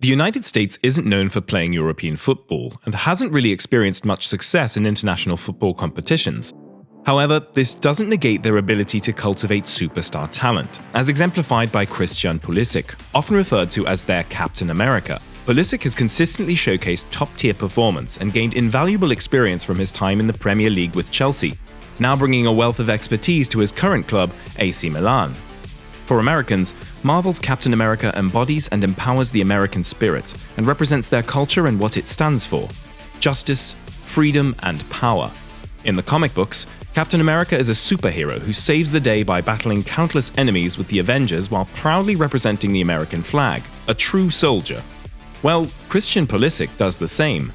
The United States isn't known for playing European football and hasn't really experienced much success in international football competitions. However, this doesn't negate their ability to cultivate superstar talent, as exemplified by Christian Pulisic, often referred to as their Captain America. Pulisic has consistently showcased top-tier performance and gained invaluable experience from his time in the Premier League with Chelsea, now bringing a wealth of expertise to his current club, AC Milan. For Americans, Marvel's Captain America embodies and empowers the American spirit and represents their culture and what it stands for: justice, freedom, and power. In the comic books, Captain America is a superhero who saves the day by battling countless enemies with the Avengers while proudly representing the American flag, a true soldier. Well, Christian Pulisic does the same,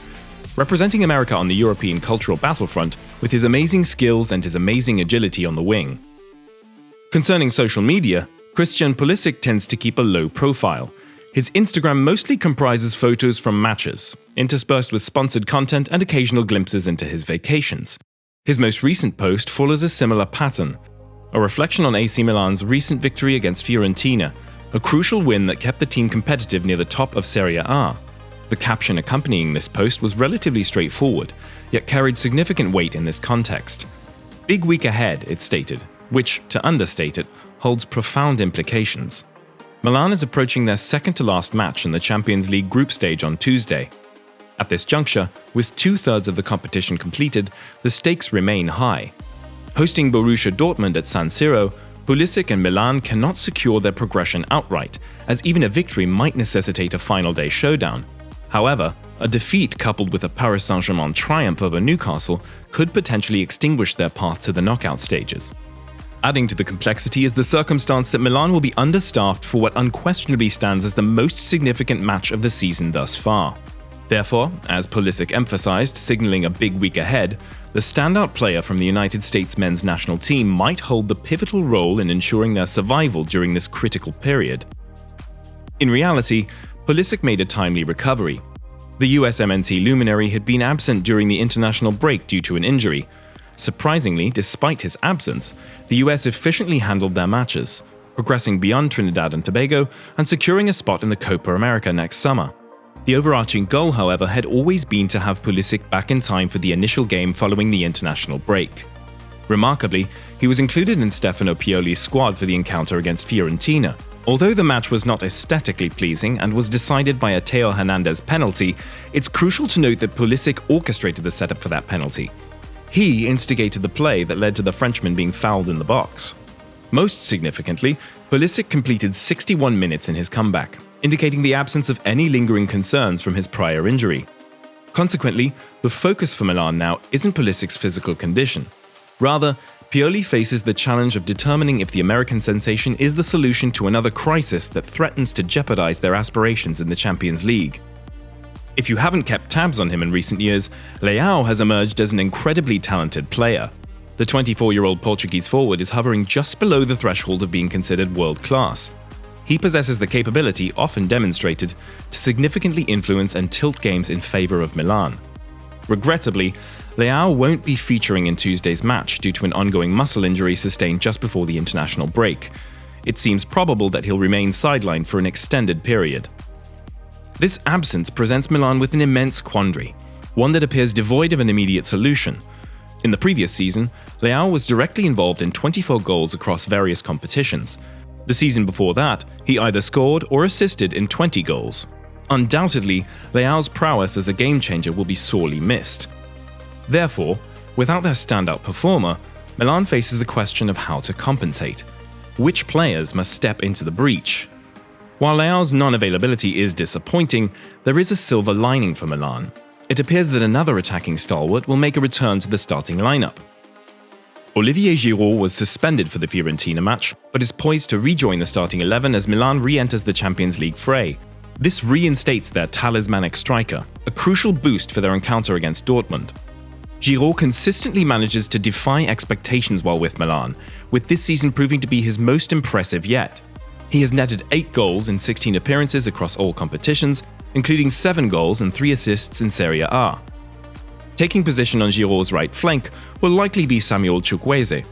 representing America on the European cultural battlefront with his amazing skills and his amazing agility on the wing. Concerning social media, Christian Pulisic tends to keep a low profile. His Instagram mostly comprises photos from matches, interspersed with sponsored content and occasional glimpses into his vacations. His most recent post follows a similar pattern, a reflection on AC Milan's recent victory against Fiorentina, a crucial win that kept the team competitive near the top of Serie A. The caption accompanying this post was relatively straightforward, yet carried significant weight in this context. "Big week ahead," it stated, which, to understate it, holds profound implications. Milan is approaching their second-to-last match in the Champions League group stage on Tuesday. At this juncture, with two-thirds of the competition completed, the stakes remain high. Hosting Borussia Dortmund at San Siro, Pulisic and Milan cannot secure their progression outright, as even a victory might necessitate a final-day showdown. However, a defeat coupled with a Paris Saint-Germain triumph over Newcastle could potentially extinguish their path to the knockout stages. Adding to the complexity is the circumstance that Milan will be understaffed for what unquestionably stands as the most significant match of the season thus far. Therefore, as Pulisic emphasized, signaling a big week ahead, the standout player from the United States men's national team might hold the pivotal role in ensuring their survival during this critical period. In reality, Pulisic made a timely recovery. The US MNT luminary had been absent during the international break due to an injury. Surprisingly, despite his absence, the US efficiently handled their matches, progressing beyond Trinidad and Tobago and securing a spot in the Copa America next summer. The overarching goal, however, had always been to have Pulisic back in time for the initial game following the international break. Remarkably, he was included in Stefano Pioli's squad for the encounter against Fiorentina. Although the match was not aesthetically pleasing and was decided by a Theo Hernandez penalty, it's crucial to note that Pulisic orchestrated the setup for that penalty. He instigated the play that led to the Frenchman being fouled in the box. Most significantly, Pulisic completed 61 minutes in his comeback, indicating the absence of any lingering concerns from his prior injury. Consequently, the focus for Milan now isn't Pulisic's physical condition. Rather, Pioli faces the challenge of determining if the American sensation is the solution to another crisis that threatens to jeopardize their aspirations in the Champions League. If you haven't kept tabs on him in recent years, Leão has emerged as an incredibly talented player. The 24-year-old Portuguese forward is hovering just below the threshold of being considered world-class. He possesses the capability, often demonstrated, to significantly influence and tilt games in favor of Milan. Regrettably, Leão won't be featuring in Tuesday's match due to an ongoing muscle injury sustained just before the international break. It seems probable that he'll remain sidelined for an extended period. This absence presents Milan with an immense quandary, one that appears devoid of an immediate solution. In the previous season, Leão was directly involved in 24 goals across various competitions. The season before that, he either scored or assisted in 20 goals. Undoubtedly, Leão's prowess as a game-changer will be sorely missed. Therefore, without their standout performer, Milan faces the question of how to compensate. Which players must step into the breach? While Leão's non-availability is disappointing, there is a silver lining for Milan. It appears that another attacking stalwart will make a return to the starting lineup. Olivier Giroud was suspended for the Fiorentina match, but is poised to rejoin the starting 11 as Milan re-enters the Champions League fray. This reinstates their talismanic striker, a crucial boost for their encounter against Dortmund. Giroud consistently manages to defy expectations while with Milan, with this season proving to be his most impressive yet. He has netted 8 goals in 16 appearances across all competitions, including 7 goals and 3 assists in Serie A. Taking position on Giroud's right flank will likely be Samuel Chukwueze.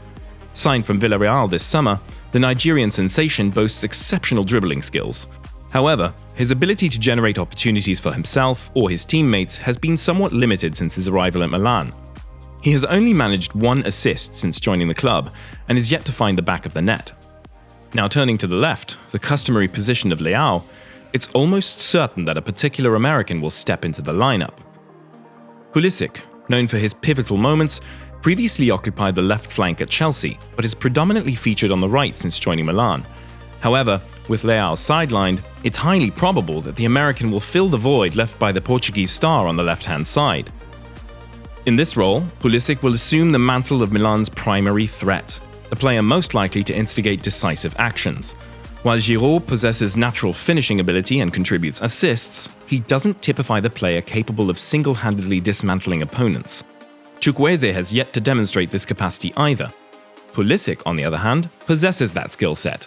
Signed from Villarreal this summer, the Nigerian sensation boasts exceptional dribbling skills. However, his ability to generate opportunities for himself or his teammates has been somewhat limited since his arrival at Milan. He has only managed 1 assist since joining the club and is yet to find the back of the net. Now turning to the left, the customary position of Leão, it's almost certain that a particular American will step into the lineup. Pulisic, known for his pivotal moments, previously occupied the left flank at Chelsea, but is predominantly featured on the right since joining Milan. However, with Leão sidelined, it's highly probable that the American will fill the void left by the Portuguese star on the left-hand side. In this role, Pulisic will assume the mantle of Milan's primary threat, the player most likely to instigate decisive actions. While Giroud possesses natural finishing ability and contributes assists, he doesn't typify the player capable of single-handedly dismantling opponents. Chukwueze has yet to demonstrate this capacity either. Pulisic, on the other hand, possesses that skill set.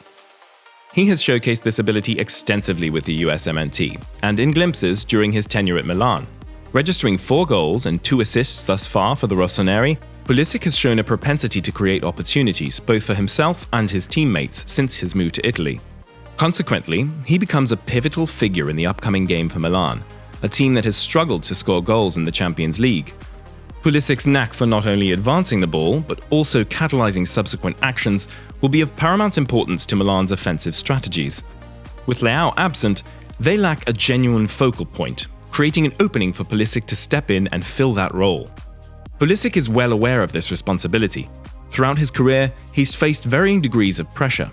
He has showcased this ability extensively with the USMNT, and in glimpses during his tenure at Milan. Registering 4 goals and 2 assists thus far for the Rossoneri, Pulisic has shown a propensity to create opportunities both for himself and his teammates since his move to Italy. Consequently, he becomes a pivotal figure in the upcoming game for Milan, a team that has struggled to score goals in the Champions League. Pulisic's knack for not only advancing the ball, but also catalyzing subsequent actions will be of paramount importance to Milan's offensive strategies. With Leão absent, they lack a genuine focal point, creating an opening for Pulisic to step in and fill that role. Pulisic is well aware of this responsibility. Throughout his career, he's faced varying degrees of pressure.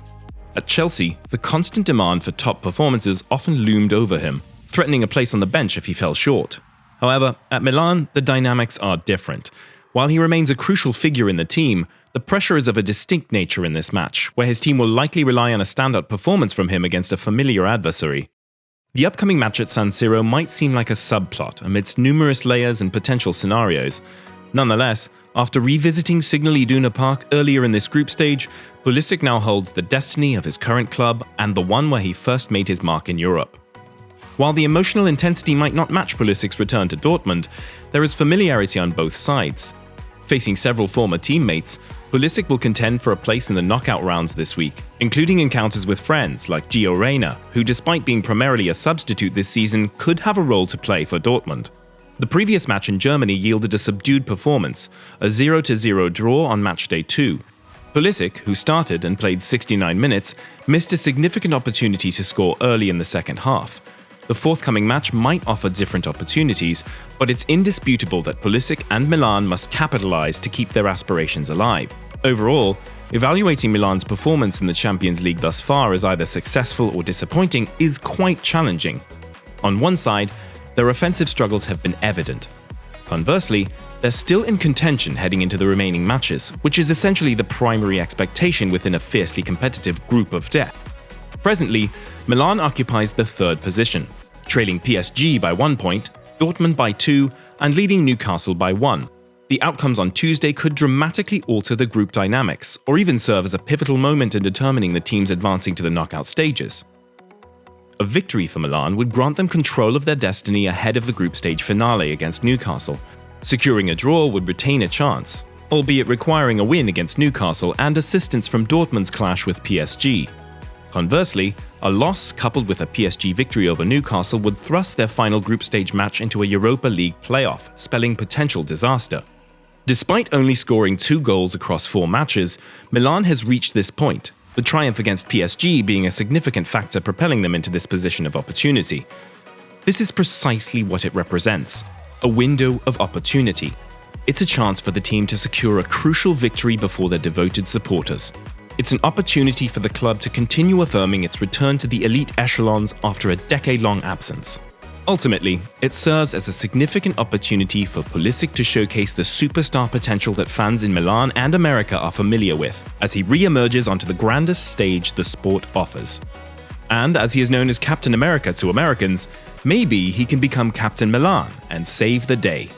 At Chelsea, the constant demand for top performances often loomed over him, threatening a place on the bench if he fell short. However, at Milan, the dynamics are different. While he remains a crucial figure in the team, the pressure is of a distinct nature in this match, where his team will likely rely on a standout performance from him against a familiar adversary. The upcoming match at San Siro might seem like a subplot amidst numerous layers and potential scenarios. Nonetheless, after revisiting Signal Iduna Park earlier in this group stage, Pulisic now holds the destiny of his current club and the one where he first made his mark in Europe. While the emotional intensity might not match Pulisic's return to Dortmund, there is familiarity on both sides. Facing several former teammates, Pulisic will contend for a place in the knockout rounds this week, including encounters with friends like Gio Reyna, who despite being primarily a substitute this season, could have a role to play for Dortmund. The previous match in Germany yielded a subdued performance, a 0-0 draw on matchday 2. Pulisic, who started and played 69 minutes, missed a significant opportunity to score early in the second half. The forthcoming match might offer different opportunities, but it's indisputable that Pulisic and Milan must capitalize to keep their aspirations alive. Overall, evaluating Milan's performance in the Champions League thus far as either successful or disappointing is quite challenging. On one side, their offensive struggles have been evident. Conversely, they're still in contention heading into the remaining matches, which is essentially the primary expectation within a fiercely competitive group of death. Presently, Milan occupies the 3rd position, trailing PSG by 1 point, Dortmund by 2, and leading Newcastle by 1. The outcomes on Tuesday could dramatically alter the group dynamics, or even serve as a pivotal moment in determining the teams advancing to the knockout stages. A victory for Milan would grant them control of their destiny ahead of the group stage finale against Newcastle. Securing a draw would retain a chance, albeit requiring a win against Newcastle and assistance from Dortmund's clash with PSG. Conversely, a loss coupled with a PSG victory over Newcastle would thrust their final group stage match into a Europa League playoff, spelling potential disaster. Despite only scoring 2 goals across 4 matches, Milan has reached this point, the triumph against PSG being a significant factor propelling them into this position of opportunity. This is precisely what it represents, a window of opportunity. It's a chance for the team to secure a crucial victory before their devoted supporters. It's an opportunity for the club to continue affirming its return to the elite echelons after a decade-long absence. Ultimately, it serves as a significant opportunity for Pulisic to showcase the superstar potential that fans in Milan and America are familiar with, as he re-emerges onto the grandest stage the sport offers. And as he is known as Captain America to Americans, maybe he can become Captain Milan and save the day.